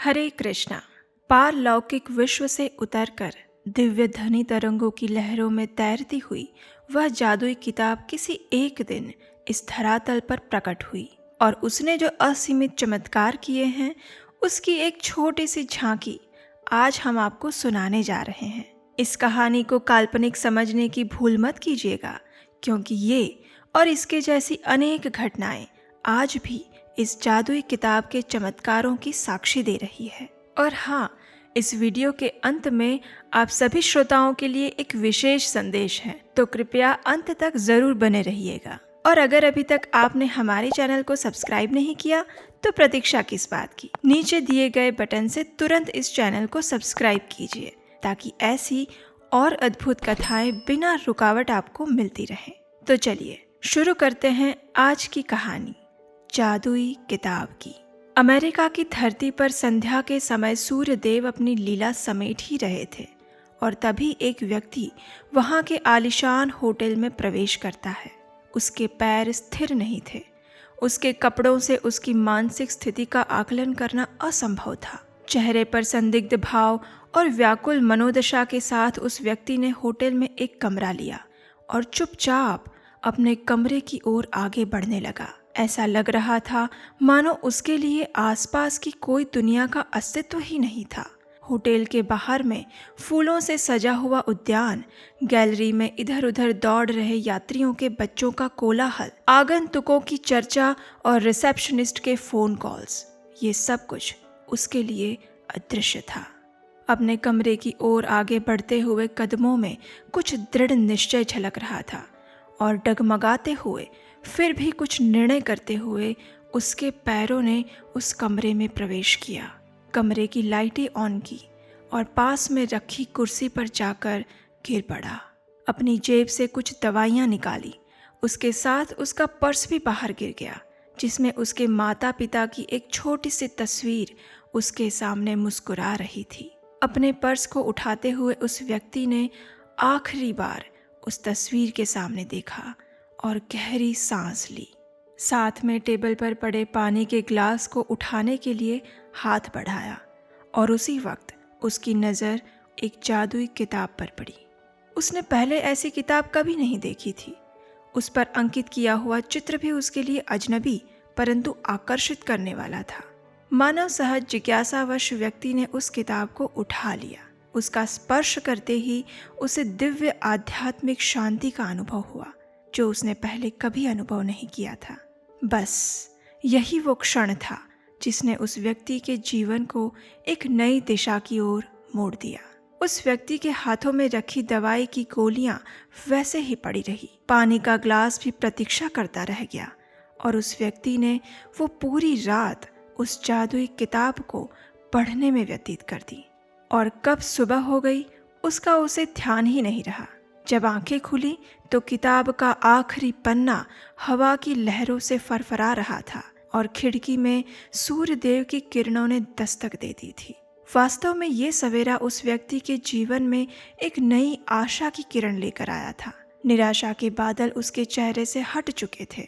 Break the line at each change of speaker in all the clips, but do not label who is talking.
हरे कृष्णा। पारलौकिक विश्व से उतरकर दिव्य ध्वनि तरंगों की लहरों में तैरती हुई वह जादुई किताब किसी एक दिन इस धरातल पर प्रकट हुई और उसने जो असीमित चमत्कार किए हैं उसकी एक छोटी सी झांकी आज हम आपको सुनाने जा रहे हैं। इस कहानी को काल्पनिक समझने की भूल मत कीजिएगा, क्योंकि ये और इसके जैसी अनेक घटनाएं आज भी इस जादुई किताब के चमत्कारों की साक्षी दे रही है। और हाँ, इस वीडियो के अंत में आप सभी श्रोताओं के लिए एक विशेष संदेश है, तो कृपया अंत तक जरूर बने रहिएगा। और अगर अभी तक आपने हमारे चैनल को सब्सक्राइब नहीं किया तो प्रतीक्षा किस बात की, नीचे दिए गए बटन से तुरंत इस चैनल को सब्सक्राइब कीजिए ताकि ऐसी और अद्भुत कथाएं बिना रुकावट आपको मिलती रहें। तो चलिए शुरू करते हैं आज की कहानी जादुई किताब की। अमेरिका की धरती पर संध्या के समय सूर्य देव अपनी लीला समेट ही रहे थे और तभी एक व्यक्ति वहां के आलीशान होटल में प्रवेश करता है। उसके पैर स्थिर नहीं थे। उसके कपड़ों से उसकी मानसिक स्थिति का आकलन करना असंभव था। चेहरे पर संदिग्ध भाव और व्याकुल मनोदशा के साथ उस व्यक्ति ने होटल में एक कमरा लिया और चुपचाप अपने कमरे की ओर आगे बढ़ने लगा। ऐसा लग रहा था मानो उसके लिए आसपास की कोई दुनिया का अस्तित्व ही नहीं था। होटल के बाहर में फूलों से सजा हुआ उद्यान, गैलरी में इधर उधर दौड़ रहे यात्रियों के बच्चों का कोलाहल, आगंतुकों की चर्चा और रिसेप्शनिस्ट के फोन कॉल्स, ये सब कुछ उसके लिए अदृश्य था। अपने कमरे की ओर आगे बढ़ते हुए कदमों में कुछ दृढ़ निश्चय झलक रहा था और डगमगाते हुए फिर भी कुछ निर्णय करते हुए उसके पैरों ने उस कमरे में प्रवेश किया। कमरे की लाइटें ऑन की और पास में रखी कुर्सी पर जाकर गिर पड़ा। अपनी जेब से कुछ दवाइयाँ निकाली। उसके साथ उसका पर्स भी बाहर गिर गया, जिसमें उसके माता पिता की एक छोटी सी तस्वीर उसके सामने मुस्कुरा रही थी। अपने पर्स को उठाते हुए उस व्यक्ति ने आखिरी बार उस तस्वीर के सामने देखा और गहरी सांस ली। साथ में टेबल पर पड़े पानी के ग्लास को उठाने के लिए हाथ बढ़ाया और उसी वक्त उसकी नज़र एक जादुई किताब पर पड़ी। उसने पहले ऐसी किताब कभी नहीं देखी थी। उस पर अंकित किया हुआ चित्र भी उसके लिए अजनबी परंतु आकर्षित करने वाला था। मानव सहज जिज्ञासावश व्यक्ति ने उस किताब को उठा लिया। उसका स्पर्श करते ही उसे दिव्य आध्यात्मिक शांति का अनुभव हुआ जो उसने पहले कभी अनुभव नहीं किया था। बस यही वो क्षण था जिसने उस व्यक्ति के जीवन को एक नई दिशा की ओर मोड़ दिया। उस व्यक्ति के हाथों में रखी दवाई की गोलियां वैसे ही पड़ी रही। पानी का ग्लास भी प्रतीक्षा करता रह गया और उस व्यक्ति ने वो पूरी रात उस जादुई किताब को पढ़ने में व्यतीत कर दी। और कब सुबह हो गई उसका उसे ध्यान ही नहीं रहा। जब आंखें खुली तो किताब का आखिरी पन्ना हवा की लहरों से फरफरा रहा था और खिड़की में सूर्य देव की किरणों ने दस्तक दे दी थी। वास्तव में ये सवेरा उस व्यक्ति के जीवन में एक नई आशा की किरण लेकर आया था। निराशा के बादल उसके चेहरे से हट चुके थे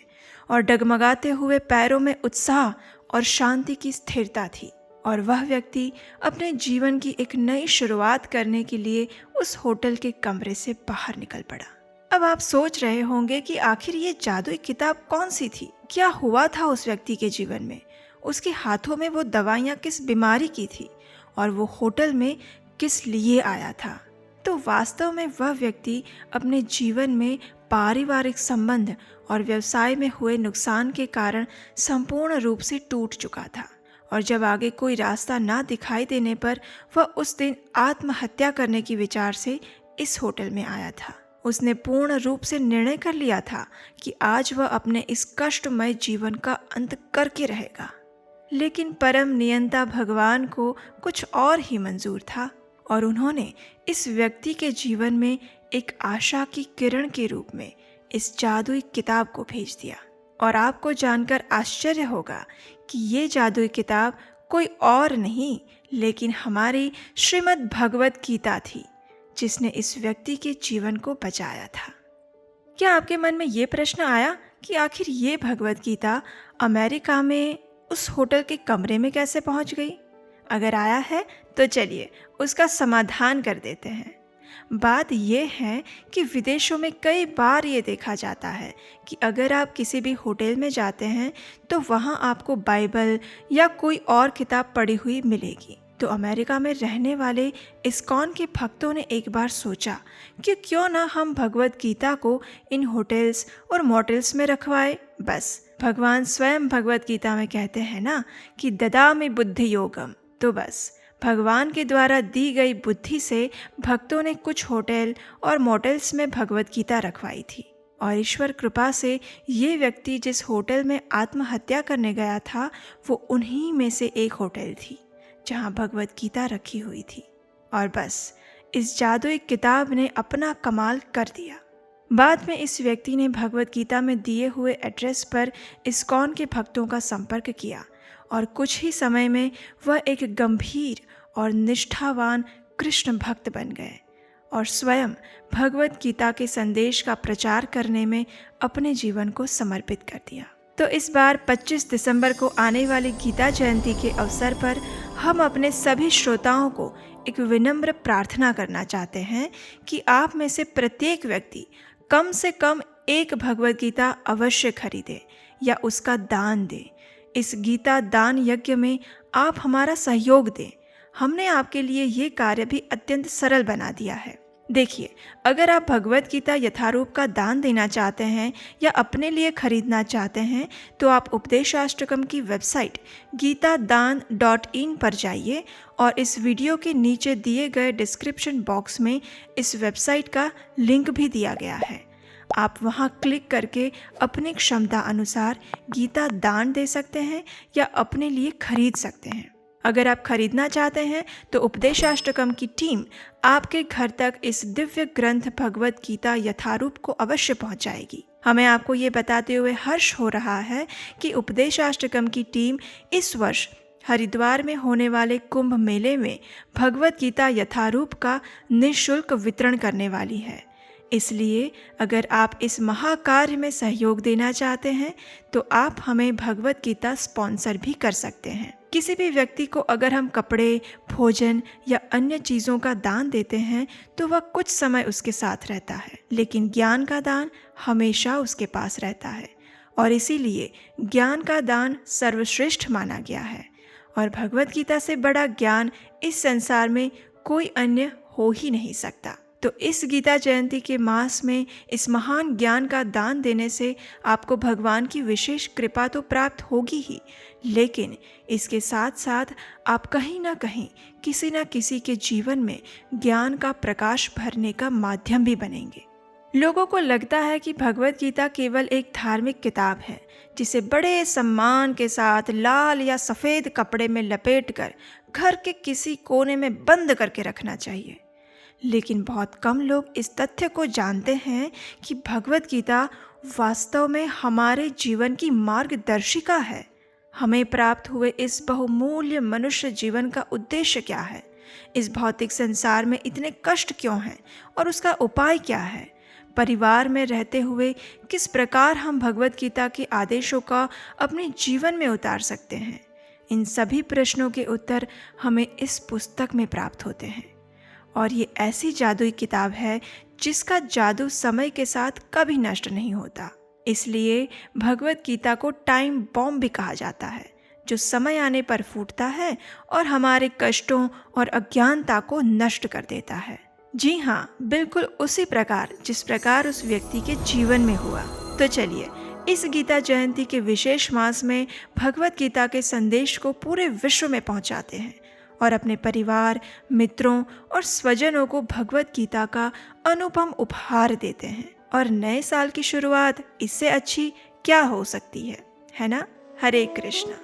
और डगमगाते हुए पैरों में उत्साह और शांति की स्थिरता थी। और वह व्यक्ति अपने जीवन की एक नई शुरुआत करने के लिए उस होटल के कमरे से बाहर निकल पड़ा। अब आप सोच रहे होंगे कि आखिर ये जादुई किताब कौन सी थी, क्या हुआ था उस व्यक्ति के जीवन में, उसके हाथों में वो दवाइयाँ किस बीमारी की थी और वो होटल में किस लिए आया था। तो वास्तव में वह व्यक्ति अपने जीवन में पारिवारिक संबंध और व्यवसाय में हुए नुकसान के कारण संपूर्ण रूप से टूट चुका था और जब आगे कोई रास्ता ना दिखाई देने पर वह उस दिन आत्महत्या करने की विचार से इस होटल में आया था। उसने पूर्ण रूप से निर्णय कर लिया था कि आज वह अपने इस कष्टमय जीवन का अंत करके रहेगा। लेकिन परम नियंता भगवान को कुछ और ही मंजूर था और उन्होंने इस व्यक्ति के जीवन में एक आशा की किरण के रूप में इस जादुई किताब को भेज दिया। और आपको जानकर आश्चर्य होगा कि ये जादुई किताब कोई और नहीं लेकिन हमारी श्रीमद् भगवत गीता थी, जिसने इस व्यक्ति के जीवन को बचाया था। क्या आपके मन में ये प्रश्न आया कि आखिर ये भगवत गीता अमेरिका में उस होटल के कमरे में कैसे पहुंच गई? अगर आया है तो चलिए उसका समाधान कर देते हैं। बात यह है कि विदेशों में कई बार ये देखा जाता है कि अगर आप किसी भी होटल में जाते हैं तो वहाँ आपको बाइबल या कोई और किताब पढ़ी हुई मिलेगी। तो अमेरिका में रहने वाले इस्कॉन के भक्तों ने एक बार सोचा कि क्यों ना हम भगवत गीता को इन होटल्स और मोटल्स में रखवाए। बस भगवान स्वयं भगवत गीता में कहते हैं ना कि ददामि बुद्धि योगम। तो बस भगवान के द्वारा दी गई बुद्धि से भक्तों ने कुछ होटल और मोटल्स में भगवत गीता रखवाई थी। और ईश्वर कृपा से ये व्यक्ति जिस होटल में आत्महत्या करने गया था वो उन्हीं में से एक होटल थी जहाँ भगवत गीता रखी हुई थी। और बस इस जादुई किताब ने अपना कमाल कर दिया। बाद में इस व्यक्ति ने भगवत गीता में दिए हुए एड्रेस पर इस्कॉन के भक्तों का संपर्क किया और कुछ ही समय में वह एक गंभीर और निष्ठावान कृष्ण भक्त बन गए और स्वयं भगवत गीता के संदेश का प्रचार करने में अपने जीवन को समर्पित कर दिया। तो इस बार 25 दिसंबर को आने वाली गीता जयंती के अवसर पर हम अपने सभी श्रोताओं को एक विनम्र प्रार्थना करना चाहते हैं कि आप में से प्रत्येक व्यक्ति कम से कम एक भगवत गीता अवश्य खरीदे या उसका दान दे। इस गीता दान यज्ञ में आप हमारा सहयोग दें। हमने आपके लिए ये कार्य भी अत्यंत सरल बना दिया है। देखिए, अगर आप भगवत गीता यथारूप का दान देना चाहते हैं या अपने लिए खरीदना चाहते हैं तो आप उपदेशाष्टकम की वेबसाइट gitadan.in पर जाइए और इस वीडियो के नीचे दिए गए डिस्क्रिप्शन बॉक्स में इस वेबसाइट का लिंक भी दिया गया है। आप वहां क्लिक करके अपनी क्षमता अनुसार गीता दान दे सकते हैं या अपने लिए खरीद सकते हैं। अगर आप खरीदना चाहते हैं तो उपदेशाष्टकम की टीम आपके घर तक इस दिव्य ग्रंथ भगवत गीता यथारूप को अवश्य पहुंचाएगी। हमें आपको ये बताते हुए हर्ष हो रहा है कि उपदेशाष्टकम की टीम इस वर्ष हरिद्वार में होने वाले कुंभ मेले में भगवत गीता यथारूप का निःशुल्क वितरण करने वाली है। इसलिए अगर आप इस महाकार्य में सहयोग देना चाहते हैं तो आप हमें भगवत गीता स्पॉन्सर भी कर सकते हैं। किसी भी व्यक्ति को अगर हम कपड़े, भोजन या अन्य चीज़ों का दान देते हैं तो वह कुछ समय उसके साथ रहता है, लेकिन ज्ञान का दान हमेशा उसके पास रहता है और इसीलिए ज्ञान का दान सर्वश्रेष्ठ माना गया है। और भगवत गीता से बड़ा ज्ञान इस संसार में कोई अन्य हो ही नहीं सकता। तो इस गीता जयंती के मास में इस महान ज्ञान का दान देने से आपको भगवान की विशेष कृपा तो प्राप्त होगी ही, लेकिन इसके साथ साथ आप कहीं ना कहीं किसी न किसी के जीवन में ज्ञान का प्रकाश भरने का माध्यम भी बनेंगे। लोगों को लगता है कि भगवत गीता केवल एक धार्मिक किताब है जिसे बड़े सम्मान के साथ लाल या सफ़ेद कपड़े में लपेटकर घर के किसी कोने में बंद करके रखना चाहिए। लेकिन बहुत कम लोग इस तथ्य को जानते हैं कि भगवत गीता वास्तव में हमारे जीवन की मार्गदर्शिका है। हमें प्राप्त हुए इस बहुमूल्य मनुष्य जीवन का उद्देश्य क्या है, इस भौतिक संसार में इतने कष्ट क्यों हैं और उसका उपाय क्या है, परिवार में रहते हुए किस प्रकार हम भगवत गीता के आदेशों का अपने जीवन में उतार सकते हैं। इन सभी प्रश्नों के उत्तर हमें इस पुस्तक में प्राप्त होते हैं और ये ऐसी जादुई किताब है जिसका जादू समय के साथ कभी नष्ट नहीं होता। इसलिए भगवत गीता को टाइम बॉम्ब भी कहा जाता है, जो समय आने पर फूटता है और हमारे कष्टों और अज्ञानता को नष्ट कर देता है। जी हाँ, बिल्कुल उसी प्रकार जिस प्रकार उस व्यक्ति के जीवन में हुआ। तो चलिए इस गीता जयंती के विशेष मास में भगवत गीता के संदेश को पूरे विश्व में पहुंचाते हैं और अपने परिवार, मित्रों और स्वजनों को भगवत गीता का अनुपम उपहार देते हैं। और नए साल की शुरुआत इससे अच्छी क्या हो सकती है ना? हरे कृष्णा।